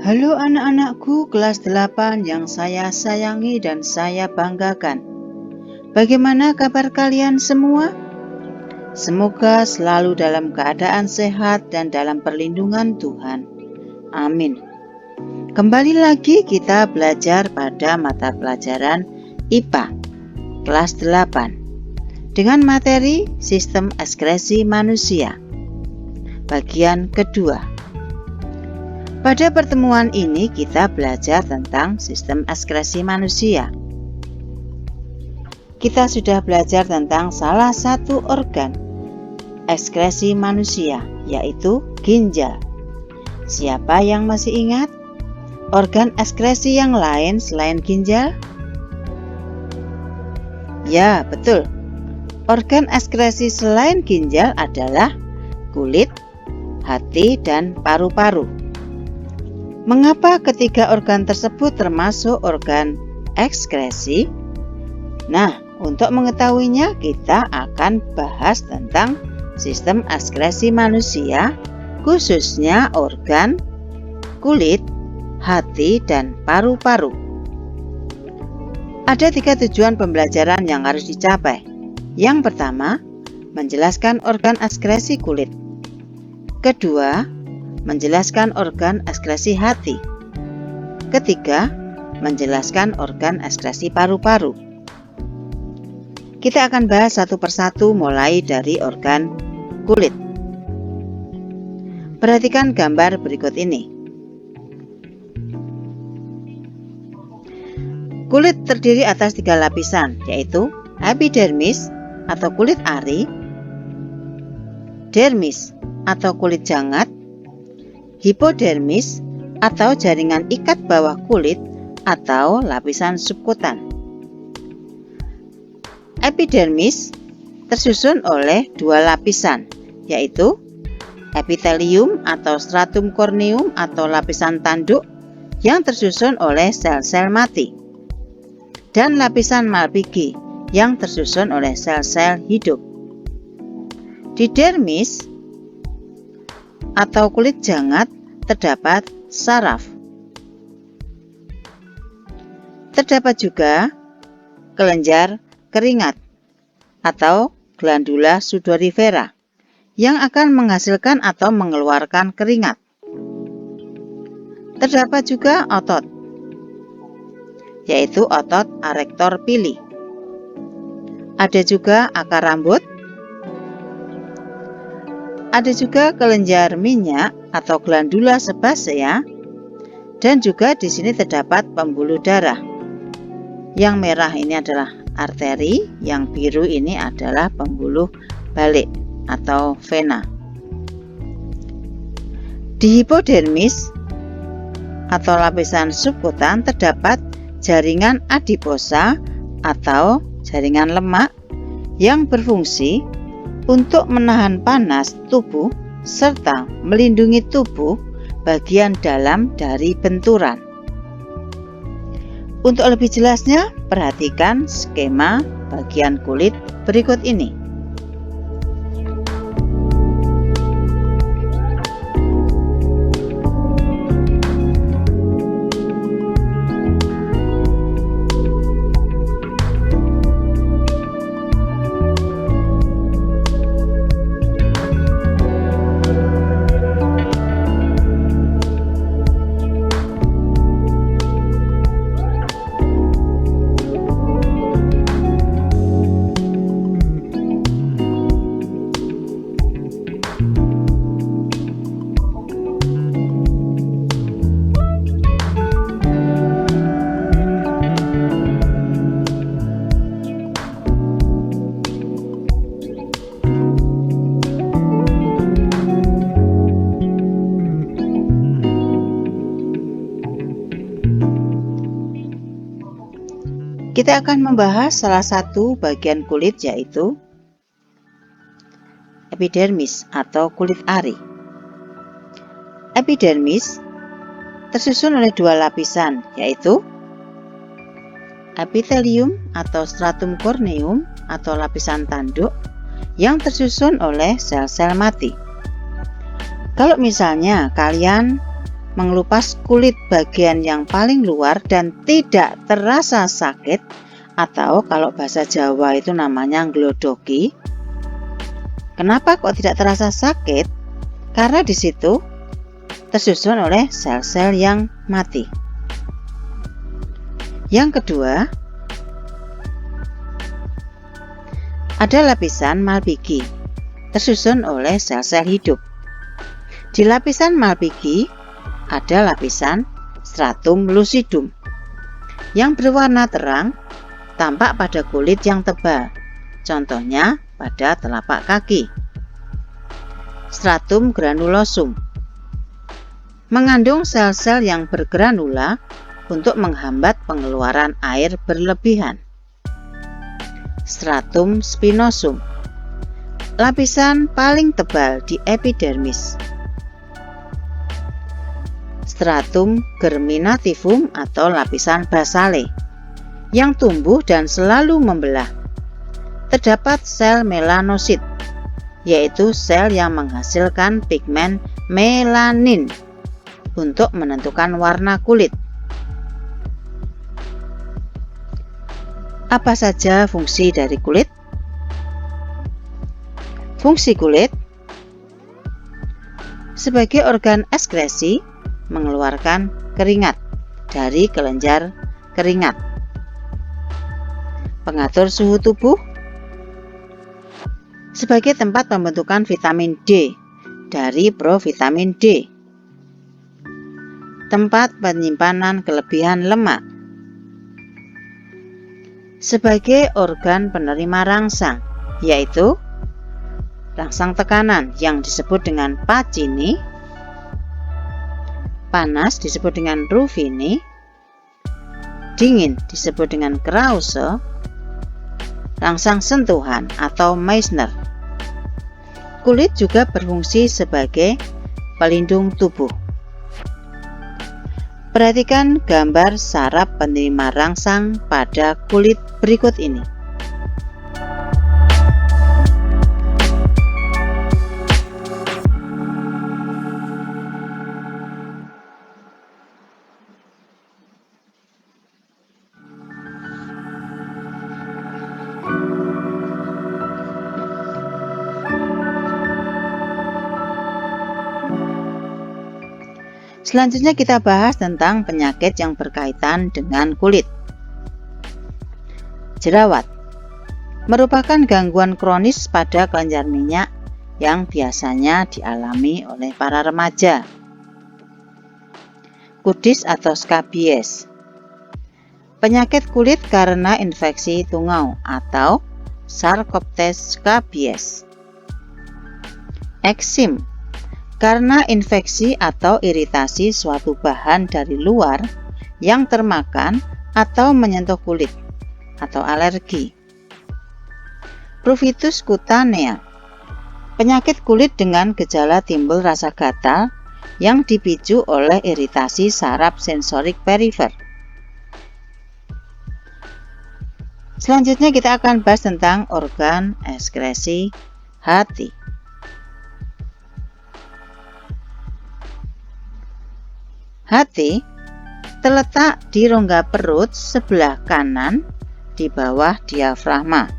Halo anak-anakku kelas 8 yang saya sayangi dan saya banggakan. Bagaimana kabar kalian semua? Semoga selalu dalam keadaan sehat dan dalam perlindungan Tuhan. Amin. Kembali lagi kita belajar pada mata pelajaran IPA kelas 8 dengan materi Sistem Ekskresi Manusia bagian kedua. Pada pertemuan ini kita belajar tentang sistem ekskresi manusia. Kita sudah belajar tentang salah satu organ ekskresi manusia, yaitu ginjal. Siapa yang masih ingat organ ekskresi yang lain selain ginjal? Ya, betul. Organ ekskresi selain ginjal adalah kulit, hati, dan paru-paru. Mengapa ketiga organ tersebut termasuk organ ekskresi? Nah, untuk mengetahuinya kita akan bahas tentang sistem ekskresi manusia, khususnya organ kulit, hati, dan paru-paru. Ada 3 tujuan pembelajaran yang harus dicapai. Yang pertama, menjelaskan organ ekskresi kulit. Kedua, menjelaskan organ ekskresi hati. Ketiga, menjelaskan organ ekskresi paru-paru. Kita akan bahas satu persatu mulai dari organ kulit. Perhatikan gambar berikut ini. Kulit terdiri atas 3 lapisan, yaitu epidermis atau kulit ari, dermis atau kulit jangat, hipodermis atau jaringan ikat bawah kulit atau lapisan subkutan. Epidermis tersusun oleh 2 lapisan, yaitu epitelium atau stratum corneum atau lapisan tanduk yang tersusun oleh sel-sel mati, dan lapisan Malpighi yang tersusun oleh sel-sel hidup. Di dermis atau kulit jangat terdapat saraf. Terdapat juga kelenjar keringat atau glandula sudorifera yang akan menghasilkan atau mengeluarkan keringat. Terdapat juga otot, yaitu otot arektor pili. Ada juga akar rambut. Ada juga kelenjar minyak atau glandula sebasea, dan juga di sini terdapat pembuluh darah. Yang merah ini adalah arteri, yang biru ini adalah pembuluh balik atau vena. Di hipodermis atau lapisan subkutan terdapat jaringan adiposa atau jaringan lemak yang berfungsi untuk menahan panas tubuh serta melindungi tubuh bagian dalam dari benturan. Untuk lebih jelasnya, perhatikan skema bagian kulit berikut ini. Kita akan membahas salah satu bagian kulit, yaitu epidermis atau kulit ari. Epidermis tersusun oleh 2 lapisan, yaitu epitelium atau stratum corneum atau lapisan tanduk yang tersusun oleh sel-sel mati. Kalau misalnya kalian mengelupas kulit bagian yang paling luar dan tidak terasa sakit, atau kalau bahasa Jawa itu namanya nglodoki. Kenapa kok tidak terasa sakit? Karena di situ tersusun oleh sel-sel yang mati. Yang kedua, ada lapisan Malpighi, tersusun oleh sel-sel hidup. Di lapisan Malpighi ada lapisan stratum lucidum yang berwarna terang, tampak pada kulit yang tebal, contohnya pada telapak kaki. Stratum granulosum mengandung sel-sel yang bergranula untuk menghambat pengeluaran air berlebihan. Stratum spinosum, lapisan paling tebal di epidermis. Stratum germinativum atau lapisan basale yang tumbuh dan selalu membelah. Terdapat sel melanosit, yaitu sel yang menghasilkan pigmen melanin untuk menentukan warna kulit. Apa saja fungsi dari kulit? Fungsi kulit sebagai organ ekskresi mengeluarkan keringat dari kelenjar keringat. Pengatur suhu tubuh sebagai tempat pembentukan vitamin D dari provitamin D. Tempat penyimpanan kelebihan lemak. Sebagai organ penerima rangsang, yaitu rangsang tekanan yang disebut dengan Pacini, panas disebut dengan Ruffini, dingin disebut dengan Krause, rangsang sentuhan atau Meissner. Kulit juga berfungsi sebagai pelindung tubuh. Perhatikan gambar saraf penerima rangsang pada kulit berikut ini. Selanjutnya kita bahas tentang penyakit yang berkaitan dengan kulit. Jerawat merupakan gangguan kronis pada kelenjar minyak yang biasanya dialami oleh para remaja. Kudis atau skabies, penyakit kulit karena infeksi tungau atau Sarcoptes scabies. Eksim, karena infeksi atau iritasi suatu bahan dari luar yang termakan atau menyentuh kulit, atau alergi. Pruritus cutanea, penyakit kulit dengan gejala timbul rasa gatal yang dipicu oleh iritasi saraf sensorik perifer. Selanjutnya kita akan bahas tentang organ ekskresi hati. Hati terletak di rongga perut sebelah kanan di bawah diafragma.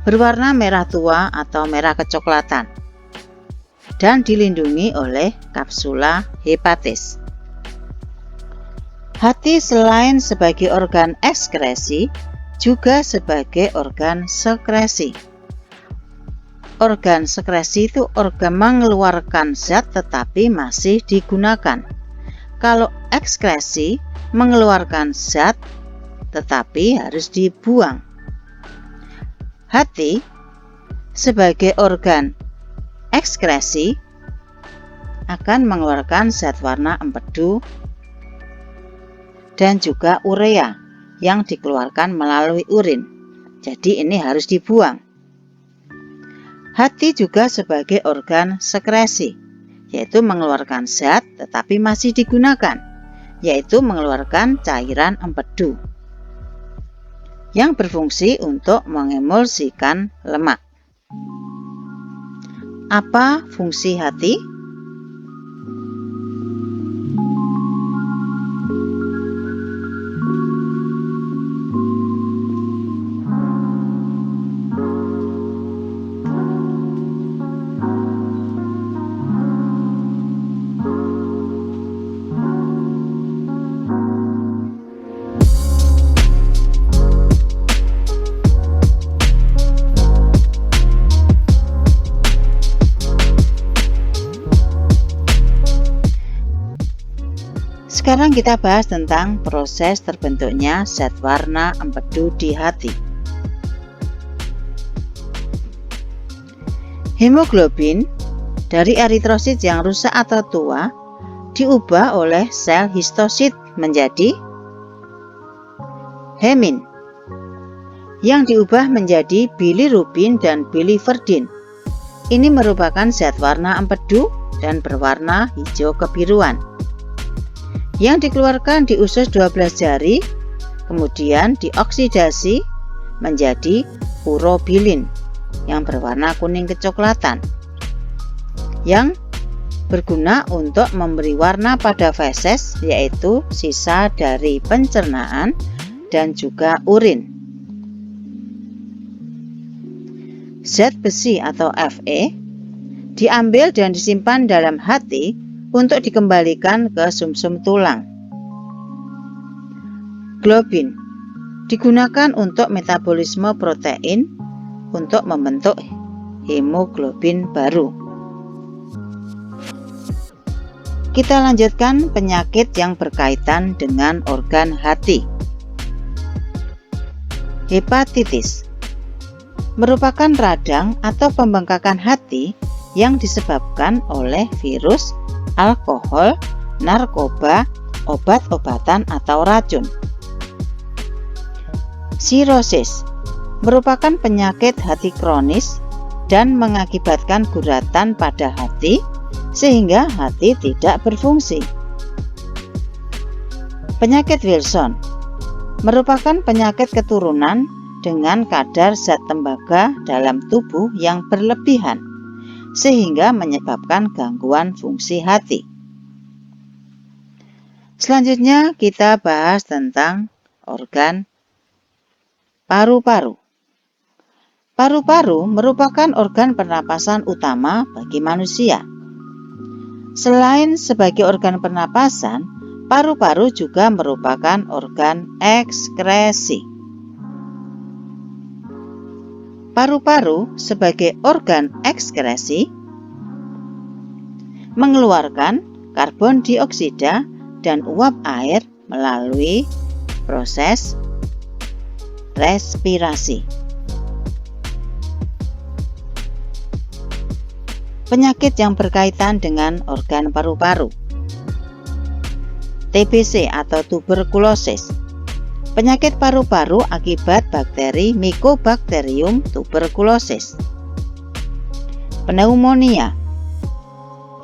Berwarna merah tua atau merah kecoklatan dan dilindungi oleh kapsula hepatis. Hati selain sebagai organ ekskresi juga sebagai organ sekresi. Organ sekresi itu organ mengeluarkan zat tetapi masih digunakan. Kalau ekskresi mengeluarkan zat tetapi harus dibuang. Hati sebagai organ ekskresi akan mengeluarkan zat warna empedu dan juga urea yang dikeluarkan melalui urin. Jadi ini harus dibuang. Hati juga sebagai organ sekresi, yaitu mengeluarkan zat tetapi masih digunakan, yaitu mengeluarkan cairan empedu yang berfungsi untuk mengemulsikan lemak. Apa fungsi hati? Sekarang kita bahas tentang proses terbentuknya zat warna empedu di hati. Hemoglobin dari eritrosit yang rusak atau tua diubah oleh sel histosit menjadi hemin, yang diubah menjadi bilirubin dan biliverdin. Ini merupakan zat warna empedu dan berwarna hijau kebiruan yang dikeluarkan di usus 12 jari, kemudian dioksidasi menjadi urobilin yang berwarna kuning kecoklatan, yang berguna untuk memberi warna pada feses, yaitu sisa dari pencernaan dan juga urin. Zat besi atau Fe diambil dan disimpan dalam hati untuk dikembalikan ke sumsum tulang. Globin digunakan untuk metabolisme protein untuk membentuk hemoglobin baru. Kita lanjutkan penyakit yang berkaitan dengan organ hati. Hepatitis merupakan radang atau pembengkakan hati yang disebabkan oleh virus, alkohol, narkoba, obat-obatan atau racun. Sirosis merupakan penyakit hati kronis dan mengakibatkan guratan pada hati sehingga hati tidak berfungsi. Penyakit Wilson merupakan penyakit keturunan dengan kadar zat tembaga dalam tubuh yang berlebihan sehingga menyebabkan gangguan fungsi hati. Selanjutnya kita bahas tentang organ paru-paru. Paru-paru merupakan organ pernapasan utama bagi manusia. Selain sebagai organ pernapasan, paru-paru juga merupakan organ ekskresi. Paru-paru sebagai organ ekskresi mengeluarkan karbon dioksida dan uap air melalui proses respirasi. Penyakit yang berkaitan dengan organ paru-paru. TBC atau tuberkulosis. Penyakit paru-paru akibat bakteri Mycobacterium tuberculosis. Pneumonia.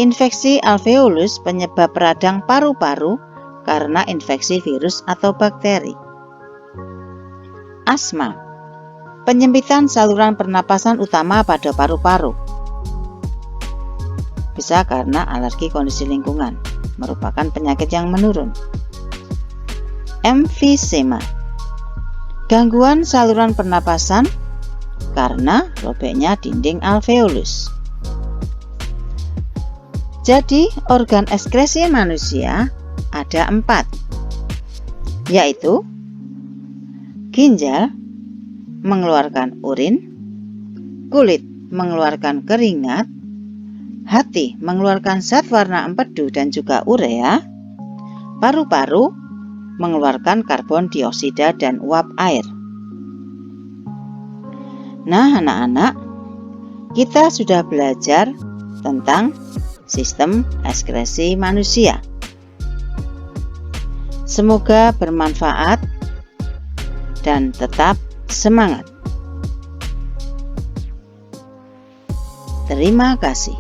Infeksi alveolus penyebab radang paru-paru karena infeksi virus atau bakteri. Asma. Penyempitan saluran pernapasan utama pada paru-paru. Bisa karena alergi kondisi lingkungan, merupakan penyakit yang menurun. Emfisema, gangguan saluran pernapasan karena robeknya dinding alveolus. Jadi organ ekskresi manusia ada 4, yaitu ginjal mengeluarkan urin, kulit mengeluarkan keringat, hati mengeluarkan zat warna empedu dan juga urea, paru-paru mengeluarkan karbon dioksida dan uap air. Nah, anak-anak, kita sudah belajar tentang sistem ekskresi manusia. Semoga bermanfaat dan tetap semangat. Terima kasih.